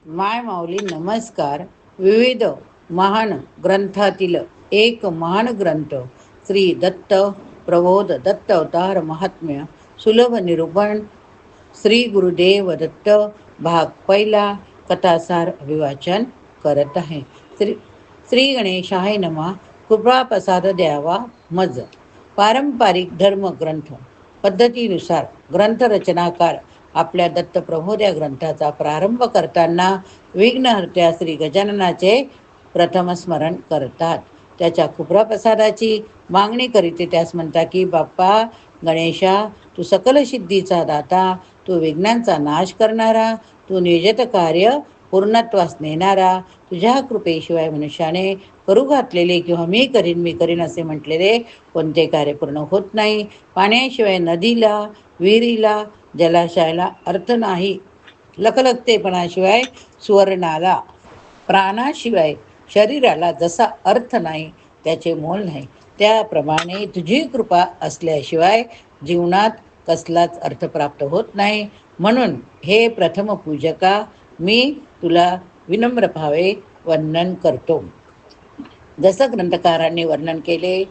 माय माऊली नमस्कार. विविध महान ग्रंथातील एक महान ग्रंथ श्री दत्त प्रबोध दत्त अवतार महात्म्य सुलभ निरूपण श्री गुरुदेव दत्त भाग पहिला कथासार अभिवाचन करत आहे. श्री गणेशाय नमा. कृपा प्रसाद द्यावा मज. पारंपरिक धर्म ग्रंथ पद्धतीनुसार ग्रंथ रचनाकार आपल्या दत्त प्रबोध या ग्रंथाचा प्रारंभ करताना विघ्नहर्त्या श्री गजाननाचे प्रथम स्मरण करतात. त्याच्या कृपाप्रसादाची मागणी करीत त्यास म्हणता की बाप्पा गणेशा, तू सकल सिद्धीचा दाता, तू विघ्नांचा नाश करणारा, तू नियोजित कार्य पूर्णत्वास नेणारा, तुझ्या कृपेशिवाय मनुष्याने करू घातलेले किंवा मी करीन असे म्हटलेले कोणते कार्य पूर्ण होत नाही. पाण्याशिवाय नदीला, विहिरीला, जलाशयाला अर्थ नाही. लखलखतेपणाशिवाय सुवर्णाला, प्राणाशिवाय शरीराला जसा अर्थ नाही त्याचे मोल नाही, त्याप्रमाणे तुझी कृपा असल्याशिवाय जीवनात कसलाच अर्थ प्राप्त होत नाही. म्हणून हे प्रथम पूजका, मी तुला विनम्र भावे वंदन करतो. जसं ग्रंथकारांनी वर्णन केले,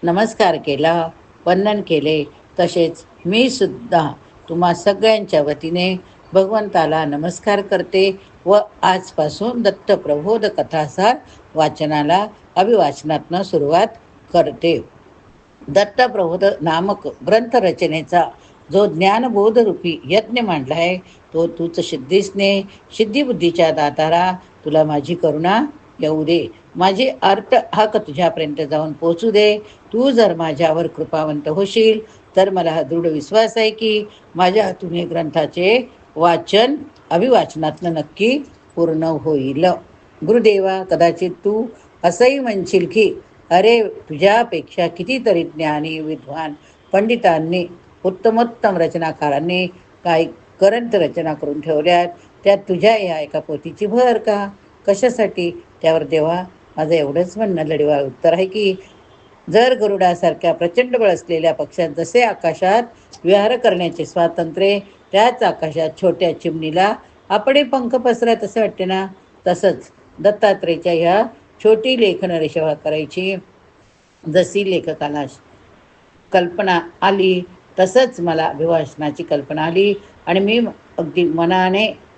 नमस्कार केला, वंदन केले, तसेच मी सुद्धा तुम्हा सगळ्यांच्या वतीने भगवंताला नमस्कार करते व आजपासून दत्त प्रबोध कथासार वाचनाला अभिवाचनातनं सुरुवात करते. दत्त प्रबोध नामक ग्रंथ रचनेचा जो ज्ञानबोध रूपी यज्ञ मांडला आहे तो तूच सिद्धीसने, सिद्धिबुद्धीच्या दातारा, तुला माझी करुणा येऊ दे. माझे अर्थ हक तुझ्यापर्यंत जाऊन पोचू दे. तू जर माझ्यावर कृपावंत होशील तर मला हा दृढ विश्वास आहे की माझ्या हातून हे ग्रंथाचे वाचन अभिवाचनातनं नक्की पूर्ण होईल. गुरुदेवा, कदाचित तू असंही म्हणशील की अरे, तुझ्यापेक्षा कितीतरी ज्ञानी, विद्वान पंडितांनी, उत्तमोत्तम रचनाकारांनी काही ग्रंथ रचना करून ठेवल्यात, त्यात तुझ्या या एका पोथीची भर का? कशासाठी? त्यावर देवा माझं एवढंच म्हणणं लढीवाळ उत्तर आहे की जर गरुडासारख्या प्रचंड बळ असलेल्या पक्षात जसे आकाशात विहार करण्याचे स्वातंत्र्य, त्याच आकाशात छोट्या चिमणीला आपले पंख पसरत असे वाटते ना, तसंच दत्तात्रेयच्या ह्या छोटी लेखन रेषा करायची जशी लेखकाला कल्पना आली तसंच मला अभिभाषणाची कल्पना आली आणि मी अगदी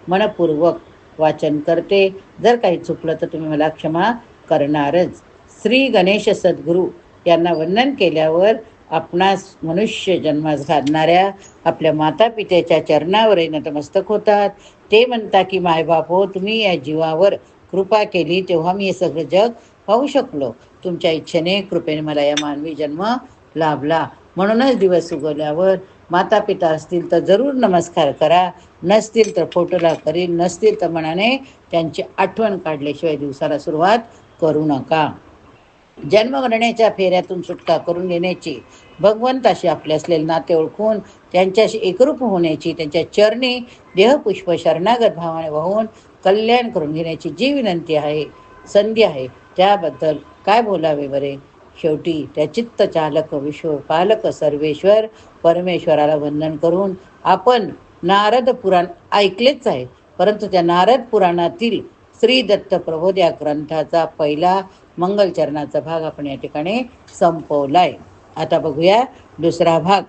मनपूर्वक वाचन करते. जर काही चुकलं तर तुम्ही मला क्षमा करणारच. श्री गणेश सद्गुरू यांना वंदन केल्यावर आपणास मनुष्य जन्मास घालणाऱ्या आपल्या माता पित्याच्या चरणावरही नतमस्तक होतात. ते म्हणता की मायबाप हो, तुम्ही या जीवावर कृपा केली तेव्हा मी हे सगळं जग पाहू शकलो. तुमच्या इच्छेने, कृपेने मला या मानवी जन्म लाभला. म्हणूनच दिवस उगवल्यावर माता पिता असतील तर जरूर नमस्कार करा, नसतील तर फोटोला करील, नसतील तर मनाने त्यांची आठवण काढल्याशिवाय दिवसाला सुरुवात करू नका. जन्ममरणाच्या फेऱ्यातून सुटका करून घेण्याची, भगवंताशी आपले असलेले नाते ओळखून त्यांच्याशी एकरूप होण्याची, त्यांच्या चरणी देहपुष्प शरणागत भावाने वाहून कल्याण करून घेण्याची जी विनंती आहे, संधी आहे, त्याबद्दल काय बोलावे बरे. शेवटी त्या चित्तचालक, विश्वपालक, सर्वेश्वर परमेश्वराला वंदन करून आपण नारद पुराण ऐकलेच आहे, परंतु त्या नारद पुराणातील श्री दत्त प्रबोध या ग्रंथाचा पहिला मंगलचरणाचा भाग आपण या ठिकाणी संपवलाय. आता बघूया दुसरा भाग,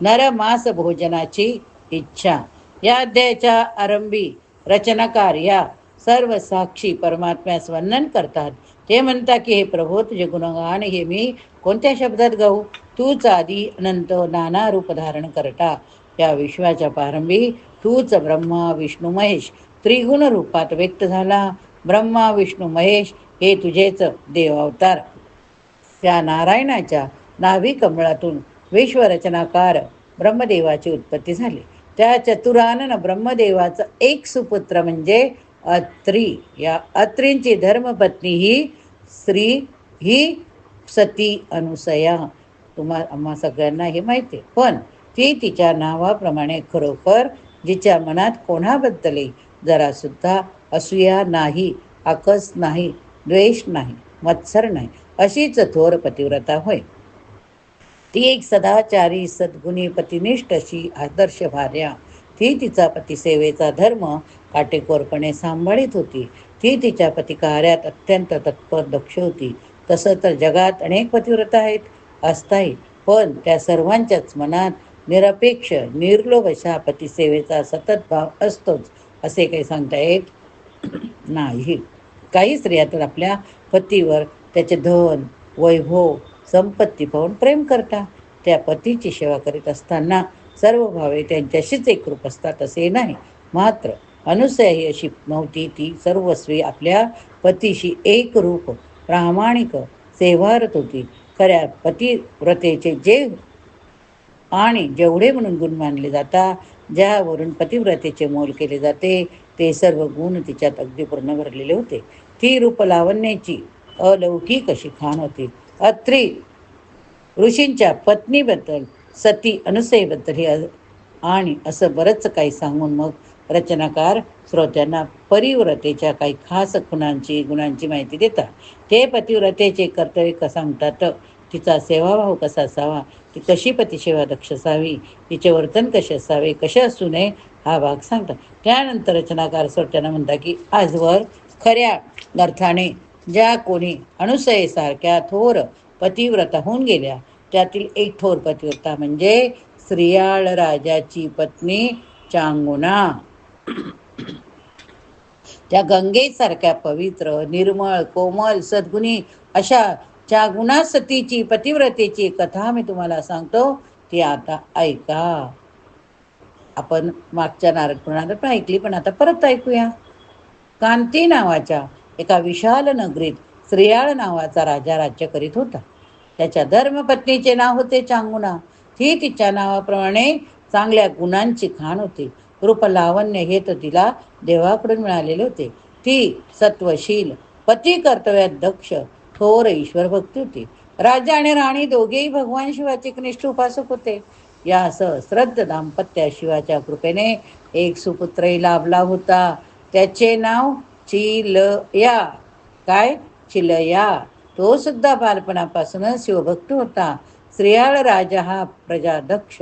नरमास भोजनाची इच्छा. या अध्यायाच्या आरंभी रचनाकार या सर्व साक्षी परमात्म्यास वंदन करतात. ते म्हणतात की हे प्रभो, तुझे गुणगान हे मी कोणत्या शब्दात गाऊ? तूच आदी अनंत नाना रूप धारण करता. या विश्वाच्या प्रारंभी तूच ब्रह्मा विष्णू महेश त्रिगुण रूपात व्यक्त झाला. ब्रह्मा विष्णू महेश हे तुझेच देव अवतार. त्या नारायणाच्या नाभी कमळातून विश्वरचनाकार ब्रह्मदेवाची उत्पत्ती झाली. त्या चतुरानन ब्रह्मदेवाचा एक सुपुत्र म्हणजे अत्री. या अत्रींची धर्मपत्नी ही स्त्री ही सती अनुसया. आम्हा सगळ्यांना हे माहिती आहे, पण ती तिच्या नावाप्रमाणे खरोखर जिच्या मनात कोणाबद्दलही जरा सुद्धा असूया नाही, आकस नाही, द्वेष नाही, मत्सर नाही, अशीच थोर पतिव्रता होय. ती एक सदाचारी, सद्गुणी, पतिनिष्ठ अशी आदर्श भार्या. ती तिचा पतिसेवेचा धर्म काटेकोरपणे सांभाळीत होती. ती तिच्या पतिकार्यात अत्यंत तत्पर दक्ष होती. तसं तर जगात अनेक पतिव्रता आहेत, असताही, पण त्या सर्वांच्याच मनात निरपेक्ष निर्लोभ अशा पतिसेवेचा सतत भाव असतोच, असे काही सांगता येत नाही. काही स्त्रिया तर आपल्या पतीवर त्याचे धन, वैभव, संपत्ती पाहून प्रेम करतात. त्या पतीची सेवा करीत असताना सर्व भावे त्यांच्याशीच एकरूप असतात असे नाही. मात्र अनुसया ही अशी नव्हती. ती सर्वस्वी आपल्या पतीशी एकरूप, प्रामाणिक सेवारत होती. खऱ्या पतिव्रतेचे जे आणि जेवढे म्हणून गुण मानले जातात, ज्यावरून पतिव्रतेचे मोल केले जाते, ते सर्व गुण तिच्यात अगदी पूर्ण भरलेले होते. ती रूपलावण्याची अलौकिक अशी खाण होती. अत्री ऋषींच्या पत्नीबद्दल, सती अनुसयेबद्दल आणि असं बरंच काही सांगून मग रचनाकार श्रोत्यांना परिव्रतेच्या काही खास गुणांची माहिती देतात. ते पतिव्रतेचे कर्तव्य सांगतात. तिचा सेवाभाव कसा असावा, ती कशी पतिसेवा दक्ष असावी, तिचे वर्तन कसे असावे, कसे असू नये, हा भाग सांगतात. त्यानंतर रचनाकार श्रोत्यांना म्हणतात की आजवर खऱ्या अर्थाने ज्या कोणी अनुसयेसारख्या थोर पतिव्रता होऊन गेल्या, त्यातील एक थोर पतिव्रता म्हणजे श्रीयाळ राजाची पत्नी चांगुना. त्या गंगेसारख्या पवित्र, निर्मळ, कोमल, सद्गुणी अशा चांगुना सतीची पतिव्रतेची कथा मी तुम्हाला सांगतो, ती आता ऐका. आपण मागच्या नारद पुराणात पण ऐकली, पण आता परत ऐकूया. कांती नावाच्या एका विशाल नगरीत श्रीयाळ नावाचा राजा राज्य करीत होता. त्याच्या धर्मपत्नीचे नाव होते चांगुना. ती तिच्या नावाप्रमाणे चांगल्या गुणांची खाण होती. रूपलावण्य हे तर तिला देवाकडून मिळालेले होते. ती सत्वशील, पती कर्तव्यात दक्ष, थोर ईश्वर भक्ती होती. राजा आणि राणी दोघेही भगवान शिवाचे कनिष्ठ उपासक होते. या सहस्रद्ध दाम्पत्या शिवाच्या कृपेने एक सुपुत्रही लाभला होता. त्याचे नाव चिलया. काय? चिलया. तो सुद्धा बालपणापासूनच शिवभक्त होता. श्रीयाळ राजा हा प्रजादक्ष,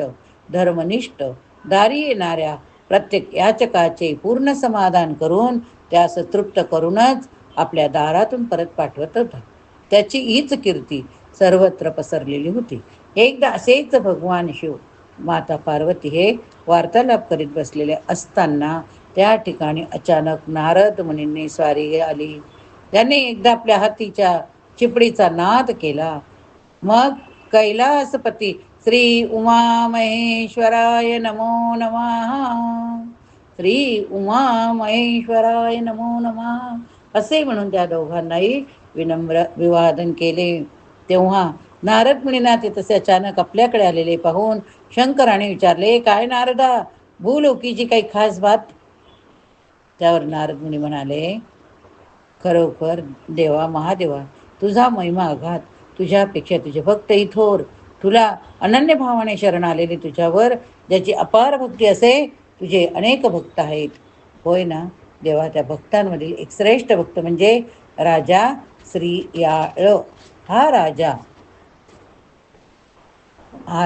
धर्मनिष्ठ, दारी येणाऱ्या प्रत्येक याचकाचे पूर्ण समाधान करून त्यास तृप्त करूनच आपल्या दारातून परत पाठवत होता. त्याची हीच कीर्ती सर्वत्र पसरलेली होती. एकदा असेच भगवान शिव, माता पार्वती हे वार्तालाप करीत बसलेले असताना त्या ठिकाणी अचानक नारद मुनींनी स्वारी आली. त्यांनी एकदा आपल्या हातीच्या चिपडीचा नाद केला. मग कैलासपती श्री उमा महेश्वराय नमो नमः, श्री उमा महेश्वराय नमो नमः असे म्हणून त्या दोघांनाही विनम्र विवादन केले. तेव्हा नारद मुनींना ते तसे अचानक आपल्याकडे आलेले पाहून शंकराने विचारले, काय नारदा, भूलोकीची काही खास बात? त्यावर नारद मुनी म्हणाले, खरोखर देवा, महादेवा, तुझा महिमा अघात. तुझ्यापेक्षा तुझे भक्तही थोर. तुला अनन्य भावाने शरण आलेले तुझ्यावर ज्याची अपार भक्ती असे, तुझे अनेक भक्त आहेत. होय ना देवा, त्या भक्तांमधील एक श्रेष्ठ भक्त म्हणजे राजा श्रीयाळ. हा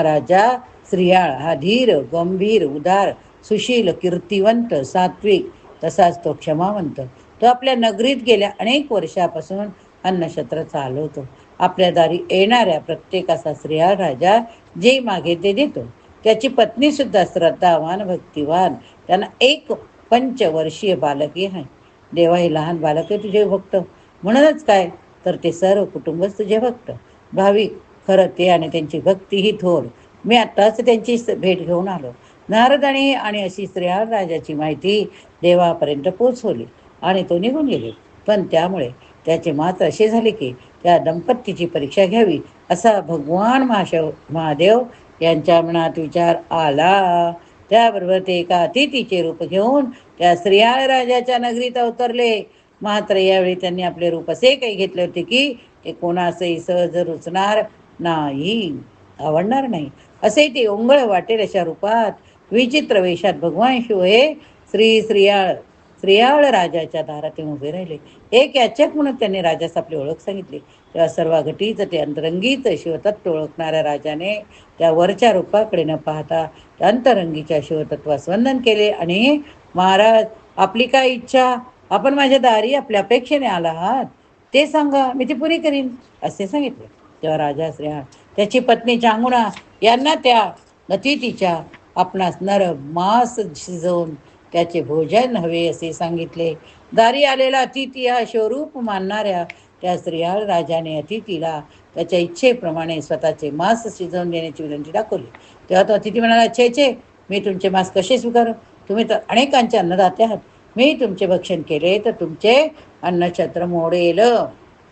राजा श्रीयाळ हा धीर, गंभीर, उदार, सुशील, कीर्तिवंत, सात्विक, तसाच तो क्षमावंत. तो आपल्या नगरीत गेल्या अनेक वर्षापासून अन्नछत्र चालवतो. आपल्या दारी येणाऱ्या प्रत्येकाचा श्रीयाळ राजा जे मागे ते देतो. त्याची पत्नी सुद्धा श्रद्धावान, भक्तिवान. त्यांना एक 5 वर्षीय बालकही आहे. देवा, हे लहान बालक आहे तुझे भक्त. म्हणूनच काय तर ते सर्व कुटुंबच तुझे भक्त, भाविक. खरं ते आणि त्यांची भक्तीही थोर. मी आत्ताच त्यांची भेट घेऊन आलो. नारदाने आणि अशी श्रीयाळ राजाची माहिती देवापर्यंत पोचवली आणि तो निघून गेले. पण त्यामुळे त्याचे मात्र असे झाले की त्या दंपतीची परीक्षा घ्यावी असा भगवान महादेव यांच्या मनात विचार आला. त्याबरोबर ते एका अतिथीचे रूप घेऊन त्या श्रीयाळ राजाच्या नगरीत अवतरले. मात्र यावेळी त्यांनी आपले रूप असे काही घेतले होते की ते कोणासही सहज रुचणार नाही, आवडणार नाही. असे ते ओंगळ वाटेल अशा रूपात विचित्र वेशात भगवान शिव हे श्रीयाळ श्रेयाळ राजाच्या दारात येऊन उभे राहिले. एक याचक म्हणून त्यांनी राजास आपली ओळख सांगितली. तेव्हा सर्व घटीच ते अंतरंगीच शिवतत्व ओळखणाऱ्या राजाने त्या वरच्या रूपाकडे न पाहता त्या अंतरंगीच्या शिवतत्वास वंदन केले आणि महाराज, आपली काय इच्छा, आपण माझ्या दारी आपल्या अपेक्षेने आला आहात ते सांगा, मी ती पुरी करीन, असे सांगितले. तेव्हा राजा श्रेयाळ त्याची पत्नी चांगुणा यांना त्या अतिथीच्या आपणास नर मांस शिजवून त्याचे भोजन हवे असे सांगितले. दारी आलेला अतिथी हा शिवरूप मानणाऱ्या त्या श्रेयाळ राजाने अतिथीला त्याच्या इच्छेप्रमाणे स्वतःचे मांस शिजवून देण्याची विनंती दाखवली. तेव्हा तो अतिथी म्हणाला, छे छे, मी तुमचे मांस कसे स्वीकारू? तुम्ही तर अनेकांचे अन्नदाते आहात. मी तुमचे भक्षण केले तर तुमचे अन्नछत्र मोडेल.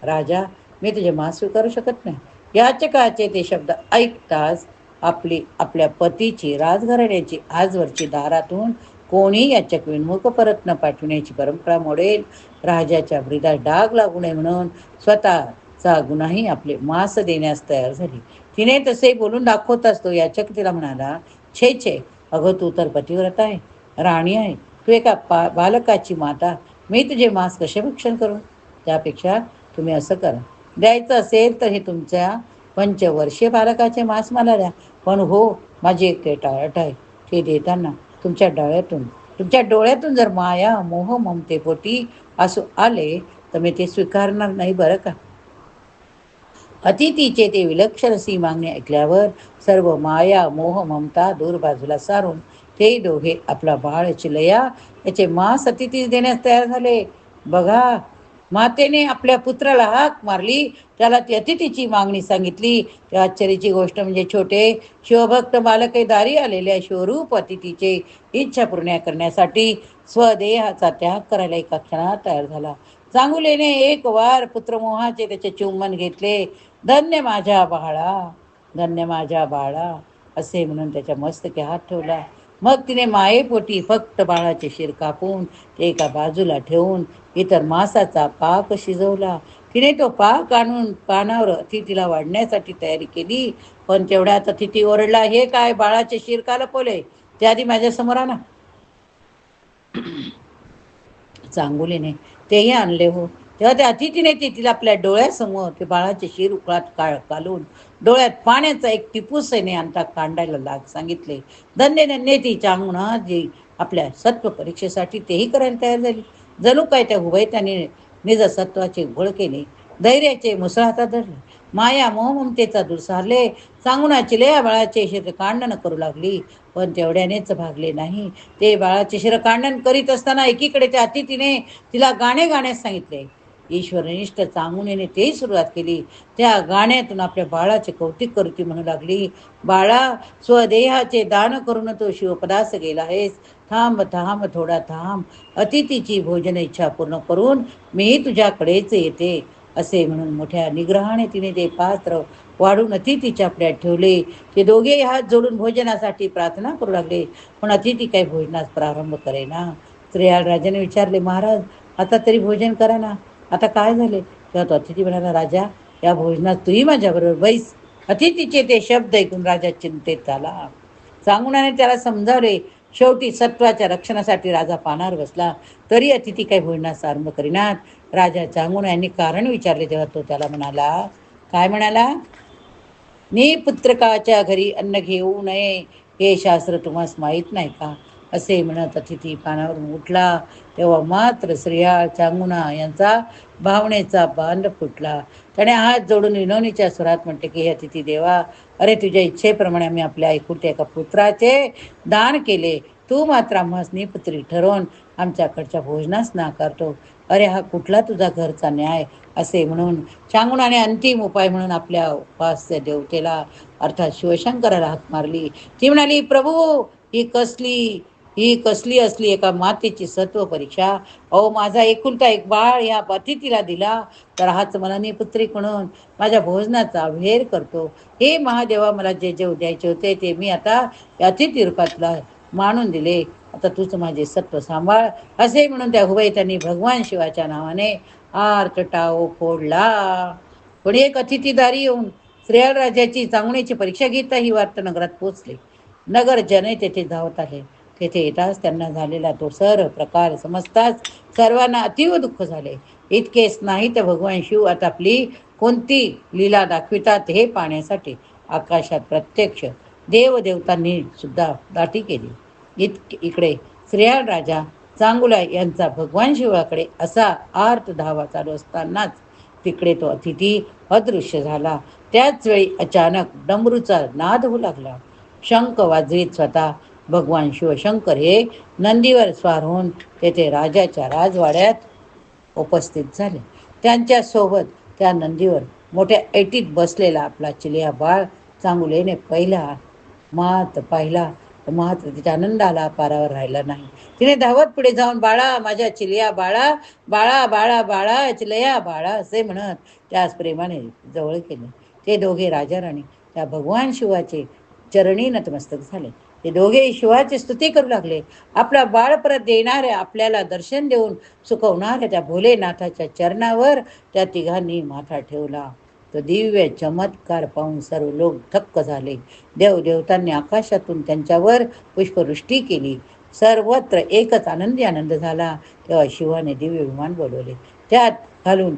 राजा, मी तुझे मांस स्वीकारू शकत नाही. याचकाचे ते शब्द ऐकताच आपल्या पतीची राजघराण्याची आजवरची दारातून कोणी याचक विनमुख परत न पाठविण्याची परंपरा मोडेल. राजाच्या हृदयात डाग लागू नये म्हणून स्वतःचा गुन्हाही आपले मांस देण्यास तयार झाली. तिने तसे बोलून दाखवताच तो याचक तिला म्हणाला, छे छे, अगं तू तर पतिव्रता आहे, राणी आहे, तू एका बालकाची माता, मी तुझे मांस कसे भक्षण करू? त्यापेक्षा तुम्ही असं करा, द्यायचं असेल तर हे तुमच्या पंचवर्षीय बालकाचे मांस मला द्या. पण हो, माझी एक टाळट आहे, ते देताना तुमच्या डोळ्यातून जर माया मोह ममतेपोटी असू आले तर मी ते स्वीकारणार नाही बरं का. अतिथीचे ते विलक्षण सी मागणे ऐकल्यावर सर्व माया मोह ममता दूर बाजूला सारून ते दोघे आपला बाळ चिलया याचे मांस अतिथीस देण्यास तयार झाले. बघा, मातेने आपल्या पुत्राला हाक मारली, त्याला ती अतिथीची मागणी सांगितली. त्या आश्चर्याची गोष्ट म्हणजे छोटे शिवभक्त बालके दारी आलेल्या शिवरूप अतिथीचे इच्छा पूर्ण करण्यासाठी स्वदेहाचा त्याग करायला एका क्षणात तयार झाला. चांगुलेने एक वार पुत्रमोहाचे त्याचे चुंबन घेतले. धन्य माझ्या बाळा, धन्य माझ्या बाळा, असे म्हणून त्याच्या मस्तकी हात ठेवला. मग तिने मायेपोटी फक्त बाळाचे शिर कापून ते एका बाजूला ठेवून इतर मांसाचा पाक शिजवला. तिने तो पाक आणून पानावर अतिथीला वाढण्यासाठी तयारी केली. पण तेवढ्यात अतिथी ओरडला, हे काय, बाळाचे शिर का लपवले? त्याआधी माझ्यासमोर आणा. चांगुलीने तेही आणले हो. तेव्हा त्या अतिथीने ते तिला आपल्या डोळ्यासमोर ते बाळाचे शिर उकळात घालून डोळ्यात पाण्याचा एक टिपूसने अंता कांडायला सांगितले. धन्य धन्य ती चांगुणा जी आपल्या सत्व परीक्षेसाठी तेही करायला तयार झाली. जणू काय त्या हुबैत्याने निज सत्वाचे घोळ केले, धैर्याचे मुसळ हातात धरले, माया मोह ममतेचा दूर सारले. चांगुणा चिलया बाळाचे शिर कांडण करू लागली. पण तेवढ्यानेच भागले नाही. ते बाळाचे शिर कांडण करीत असताना एकीकडे त्या अतिथीने तिला गाणे गाण्यास सांगितले. ईश्वरनिष्ठ चांगुणीने तेही सुरुवात केली. त्या गाण्यातून आपल्या बाळाचे कौतिक करू म्हणू लागली, बाळा, स्वदेहाचे दान करून तो शिवपदास गेला आहेस. थांब थांब, थोडा थांब, अतिथीची भोजन इच्छा पूर्ण करून मी तुझ्याकडेच येते. असे म्हणून मोठ्या निग्रहाने तिने ते पात्र वाढून अतिथीच्या आपल्यात ठेवले. ते दोघेही हात जोडून भोजनासाठी प्रार्थना करू लागले. पण अतिथी काही भोजनास प्रारंभ करेना. श्रेयाळ राजाने विचारले, महाराज, आता तरी भोजन करा ना, आता काय झाले? तेव्हा तो अतिथी म्हणाला, राजा, या भोजनात तूही माझ्याबरोबर बैस. अतिथीचे ते शब्द ऐकून राजा चिंतेत झाला. चांगुणाने त्याला समजावले. शेवटी सत्वाच्या रक्षणासाठी राजा पानावर बसला, तरी अतिथी काही भोजनास आरंभ करीनात. राजा चांगुणा यांनी कारण विचारले. तेव्हा तो त्याला म्हणाला, काय म्हणाला? मी पुत्रकाच्या घरी अन्न घेऊ नये हे शास्त्र तुम्हाला माहीत नाही का? असे म्हणत अतिथी पानावरून उठला. तेव्हा मात्र श्रेयाळ चांगुणा यांचा भावनेचा बांध फुटला. त्याने हात जोडून विनवणीच्या स्वरात म्हटले की, हे अतिथी देवा, अरे तुझ्या इच्छेप्रमाणे आम्ही आपल्या एकुलत्या एका पुत्राचे दान केले. तू मात्र आम्हास निपुत्री ठरवून आमच्याकडच्या भोजनास नाकारतो. अरे हा कुठला तुझा घरचा न्याय? असे म्हणून चांगुणाने अंतिम उपाय म्हणून आपल्या उपास्य देवतेला अर्थात शिवशंकराला हाक मारली. ती म्हणाली, प्रभू, ही कसली असली एका मातेची सत्व परीक्षा? अहो, माझा एकुलता एक बाळ या अतिथीला दिला तर हाच मला निपुत्री म्हणून माझ्या भोजनाचा अवहेर करतो. हे महादेवा, मला जे जे द्यायचे होते ते मी आता अतिथी रूपातला मानून दिले. आता तूच माझे सत्व सांभाळ. असे म्हणून त्या हुबैत्यांनी भगवान शिवाच्या नावाने आर्त टाओ फोडला. कोणी एक अतिथीदारी येऊन श्रेयाळ राजाची चांगुणीची परीक्षा घेता ही वार्ता नगरात पोचली. नगर जने तेथे धावत आले. तेथे येताच त्यांना झालेला तो सर्व प्रकार समजताच सर्वांना अतीव दुःख झाले. इतकेच नाही तर भगवान शिव आता आपली कोणती लीला दाखवितात हे पाहण्यासाठी आकाशात प्रत्यक्ष देवदेवतांनी सुद्धा दाटी केली. इकडे श्रेयाळ राजा चांगुला यांचा भगवान शिवाकडे असा आर्त धावा चालू असतानाच तिकडे तो अतिथी अदृश्य झाला. त्याच वेळी अचानक डमरूचा नाद होऊ लागला. शंख वाजवीत स्वतः भगवान शिवशंकर हे नंदीवर स्वार होऊन तेथे राजाच्या राजवाड्यात उपस्थित झाले. त्यांच्या सोबत त्या नंदीवर मोठ्या ऐटीत बसलेला आपला चिलिया बाळ चांगुलेने पाहिला मात्र तिच्या आनंदाला पारावर राहिला नाही. तिने धावत पुढे जाऊन, बाळा, माझ्या चिलिया बाळा, बाळा बाळा बाळा, चिलिया बाळा असे म्हणत त्यास प्रेमाने जवळ केले. ते दोघे राजा राणी त्या भगवान शिवाचे चरणी नतमस्तक झाले. ते दोघे शिवाची स्तुती करू लागले. आपला बाळ परत देणाऱ्या, आपल्याला दर्शन देऊन सुखवणाऱ्या त्या भोलेनाथाच्या चरणावर त्या तिघांनी माथा ठेवला. तो दिव्य चमत्कार पाहून सर्व लोक थक्क झाले. देवदेवतांनी आकाशातून त्यांच्यावर पुष्पवृष्टी केली. सर्वत्र एकच आनंदी आनंद झाला. तेव्हा शिवाने दिव्य विमान बोलवले. त्यात घालून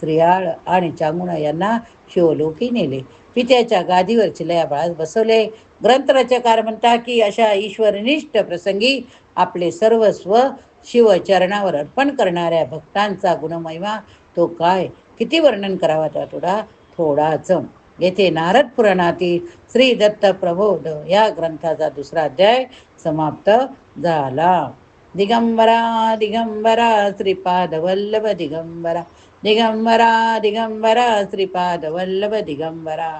श्रेयाळ आणि चांगुणा यांना शिवलोकी नेले. पित्याच्या गादीवर चिलया बाळास बसवले. ग्रंथरचकार म्हणतात की अशा ईश्वरनिष्ठ प्रसंगी आपले सर्वस्व शिवचरणावर अर्पण करणाऱ्या भक्तांचा गुणमहिमा तो काय, किती वर्णन करावा त्या थोडाच. येथे नारद पुराणातील श्री दत्त प्रबोध या ग्रंथाचा 2रा अध्याय समाप्त झाला. दिगंबरा दिगंबरा श्रीपाद वल्लभ दिगंबरा, दिगंबरा दिगंबरा श्रीपाद वल्लभ दिगंबरा.